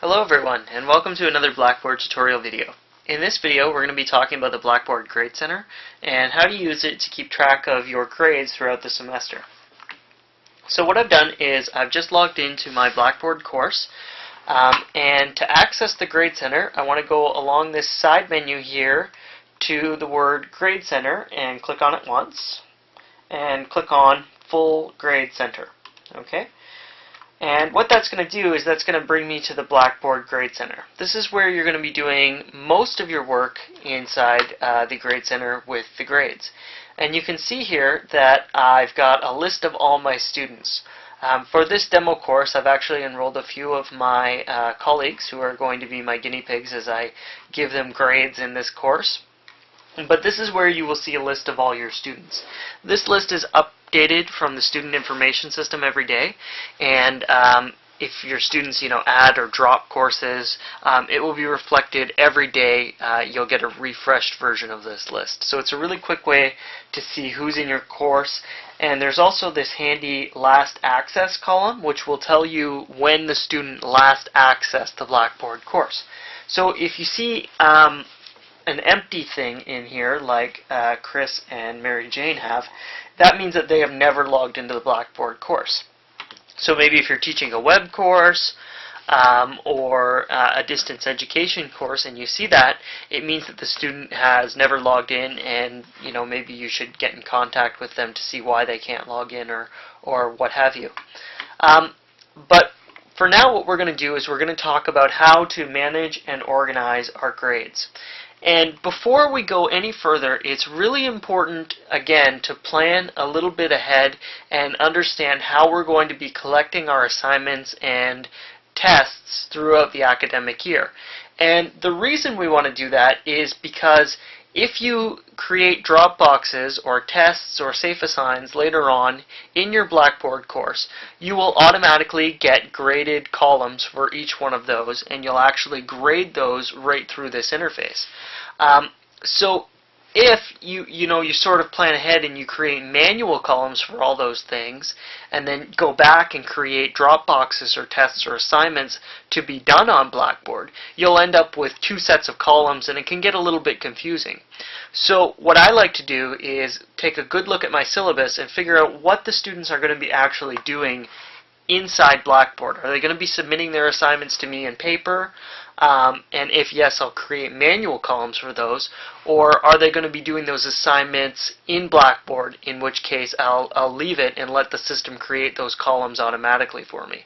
Hello everyone, and welcome to another Blackboard tutorial video. In this video, we're going to be talking about the Blackboard Grade Center and how to use it to keep track of your grades throughout the semester. So what I've done is I've just logged into my Blackboard course, and to access the Grade Center, I want to go along this side menu here to the word Grade Center and click on it once, and click on Full Grade Center. Okay? And what that's going to do is that's going to bring me to the Blackboard Grade Center. This is where you're going to be doing most of your work inside the Grade Center with the grades. And you can see here that I've got a list of all my students. For this demo course, I've actually enrolled a few of my colleagues who are going to be my guinea pigs as I give them grades in this course. But this is where you will see a list of all your students. This list is updated from the student information system every day, and if your students add or drop courses, it will be reflected every day. You'll get a refreshed version of this list. So it's a really quick way to see who's in your course. And there's also this handy last access column, which will tell you when the student last accessed the Blackboard course. So if you see an empty thing in here like Chris and Mary Jane have, that means that they have never logged into the Blackboard course. So maybe if you're teaching a web course or a distance education course and you see that, it means that the student has never logged in, and maybe you should get in contact with them to see why they can't log in or what have you. But for now, what we're going to do is we're going to talk about how to manage and organize our grades. And before we go any further, it's really important, again, to plan a little bit ahead and understand how we're going to be collecting our assignments and tests throughout the academic year. And the reason we want to do that is because if you create drop boxes or tests or safe assigns later on in your Blackboard course, you will automatically get graded columns for each one of those, and you'll actually grade those right through this interface. So if you sort of plan ahead and you create manual columns for all those things and then go back and create drop boxes or tests or assignments to be done on Blackboard, you'll end up with two sets of columns, and it can get a little bit confusing. So what I like to do is take a good look at my syllabus and figure out what the students are going to be actually doing inside Blackboard. Are they going to be submitting their assignments to me in paper? And if yes, I'll create manual columns for those. Or are they going to be doing those assignments in Blackboard, in which case I'll leave it and let the system create those columns automatically for me.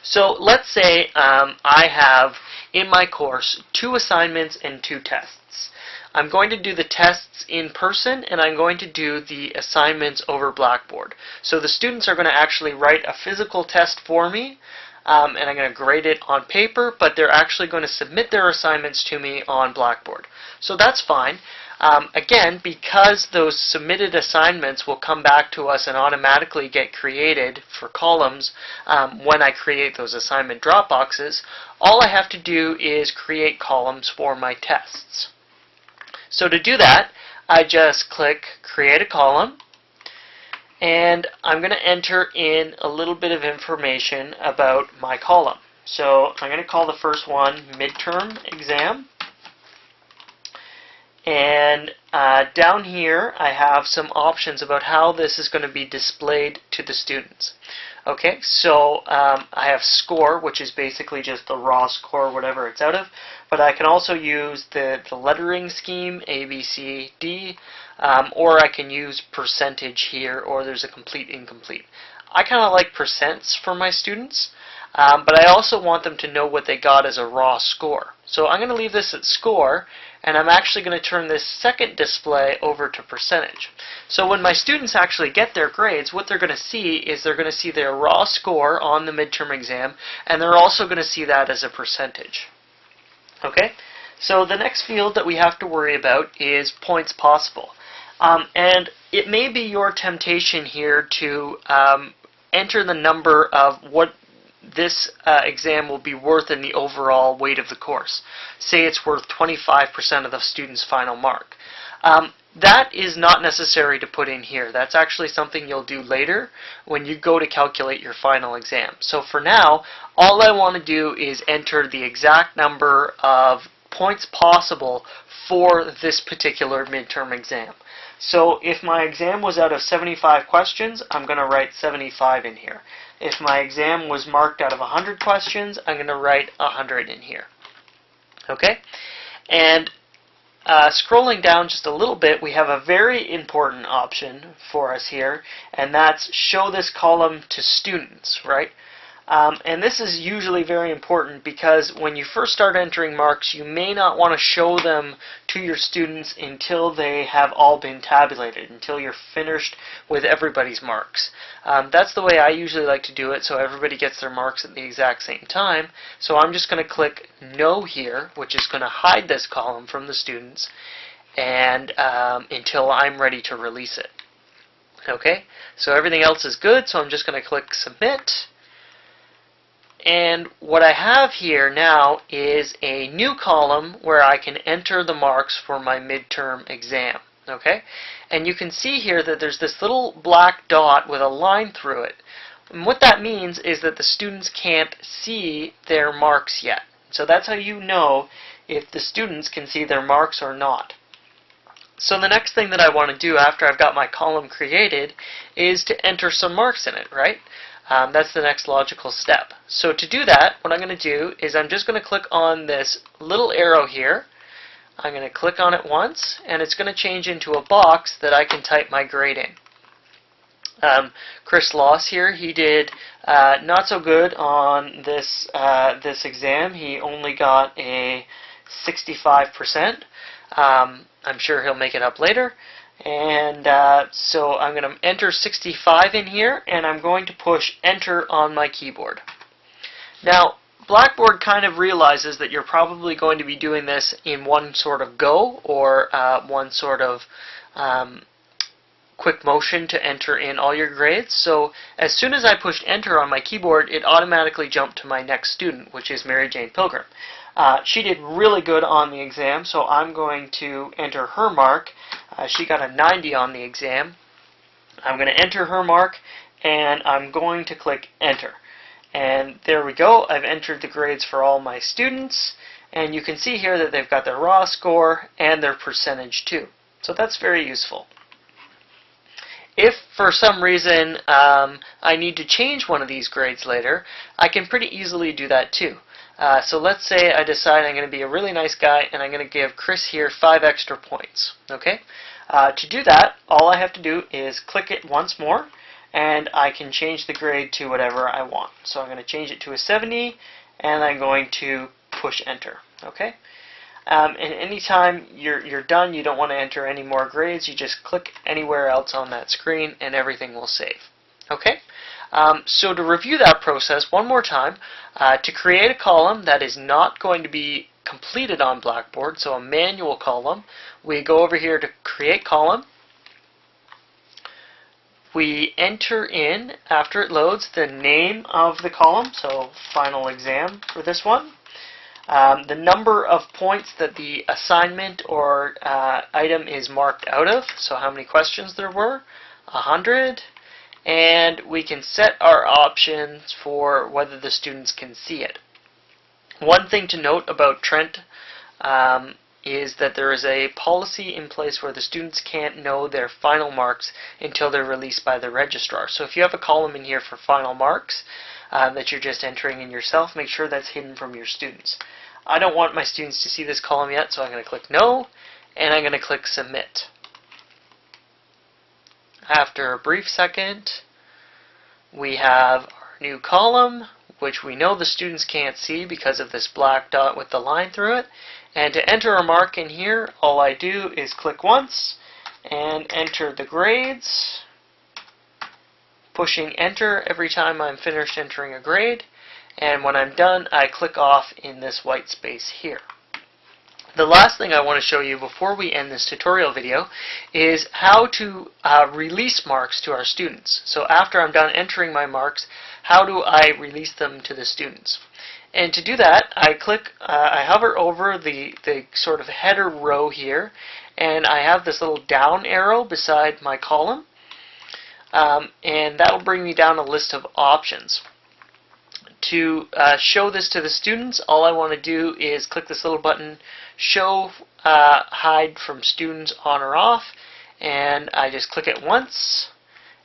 So let's say I have in my course 2 assignments and 2 tests. I'm going to do the tests in person, and I'm going to do the assignments over Blackboard. So the students are going to actually write a physical test for me, and I'm going to grade it on paper, but they're actually going to submit their assignments to me on Blackboard. So that's fine. Again, because those submitted assignments will come back to us and automatically get created for columns when I create those assignment drop boxes, all I have to do is create columns for my tests. So to do that, I just click Create a Column, and I'm going to enter in a little bit of information about my column. So I'm going to call the first one Midterm Exam. And down here I have some options about how this is going to be displayed to the students. Okay, so I have score, which is basically just the raw score, whatever it's out of. But I can also use the lettering scheme, A, B, C, D, or I can use percentage here, or there's a complete incomplete. I kind of like percents for my students, but I also want them to know what they got as a raw score. So I'm going to leave this at score, and I'm actually going to turn this second display over to percentage. So when my students actually get their grades, what they're going to see is they're going to see their raw score on the midterm exam, and they're also going to see that as a percentage. Okay, so the next field that we have to worry about is points possible. And it may be your temptation here to enter the number of what this exam will be worth in the overall weight of the course. Say it's worth 25% of the student's final mark. That is not necessary to put in here. That's actually something you'll do later when you go to calculate your final exam. So for now, all I want to do is enter the exact number of points possible for this particular midterm exam. So if my exam was out of 75 questions, I'm going to write 75 in here. If my exam was marked out of 100 questions, I'm going to write 100 in here. Okay? And scrolling down just a little bit, we have a very important option for us here, and that's show this column to students, right? And this is usually very important because when you first start entering marks, you may not want to show them to your students until they have all been tabulated, until you're finished with everybody's marks. That's the way I usually like to do it, so everybody gets their marks at the exact same time. So I'm just going to click No here, which is going to hide this column from the students, and until I'm ready to release it. Okay, so everything else is good, so I'm just going to click Submit. And what I have here now is a new column where I can enter the marks for my midterm exam. Okay? And you can see here that there's this little black dot with a line through it. And what that means is that the students can't see their marks yet. So that's how you know if the students can see their marks or not. So the next thing that I want to do after I've got my column created is to enter some marks in it, right? That's the next logical step. So to do that, what I'm going to do is I'm just going to click on this little arrow here. I'm going to click on it once, and it's going to change into a box that I can type my grade in. Chris Loss here, he did not so good on this exam. He only got a 65%. I'm sure he'll make it up later. And so I'm going to enter 65 in here, and I'm going to push Enter on my keyboard. Now, Blackboard kind of realizes that you're probably going to be doing this in one sort of go, or one sort of quick motion to enter in all your grades. So as soon as I pushed Enter on my keyboard, it automatically jumped to my next student, which is Mary Jane Pilgrim. She did really good on the exam, so I'm going to enter her mark. She got a 90 on the exam. I'm going to enter her mark, and I'm going to click Enter. And there we go. I've entered the grades for all my students, and you can see here that they've got their raw score and their percentage too. So that's very useful. If for some reason I need to change one of these grades later, I can pretty easily do that too. So let's say I decide I'm going to be a really nice guy and I'm going to give Chris here 5 extra points. Okay? To do that, all I have to do is click it once more, and I can change the grade to whatever I want. So I'm going to change it to a 70, and I'm going to push Enter. Okay? And anytime you're done, you don't want to enter any more grades, you just click anywhere else on that screen, and everything will save. Okay? So to review that process one more time, to create a column that is not going to be completed on Blackboard, so a manual column, we go over here to Create Column. We enter in, after it loads, the name of the column, so Final Exam for this one. The number of points that the assignment or item is marked out of, so how many questions there were, 100. And we can set our options for whether the students can see it. One thing to note about Trent is that there is a policy in place where the students can't know their final marks until they're released by the registrar. So if you have a column in here for final marks that you're just entering in yourself, make sure that's hidden from your students. I don't want my students to see this column yet, so I'm going to click No, and I'm going to click Submit. After a brief second, we have our new column, which we know the students can't see because of this black dot with the line through it. And to enter a mark in here, all I do is click once and enter the grades, pushing Enter every time I'm finished entering a grade. And when I'm done, I click off in this white space here. The last thing I want to show you before we end this tutorial video is how to release marks to our students. So after I'm done entering my marks, how do I release them to the students? And to do that, I hover over the sort of header row here, and I have this little down arrow beside my column, and that will bring me down a list of options. To show this to the students, all I want to do is click this little button, Show Hide from Students On or Off, and I just click it once,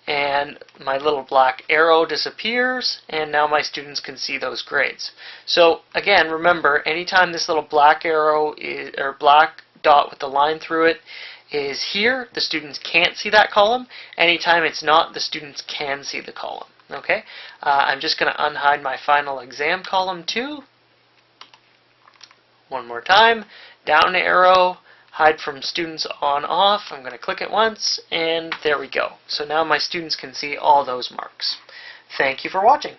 and my little black arrow disappears, and now my students can see those grades. So again, remember, anytime this little black arrow or black dot with the line through it is here, the students can't see that column. Anytime it's not, the students can see the column. Okay, I'm just going to unhide my final exam column too. One more time, down arrow, hide from students on off. I'm going to click it once, and there we go. So now my students can see all those marks. Thank you for watching.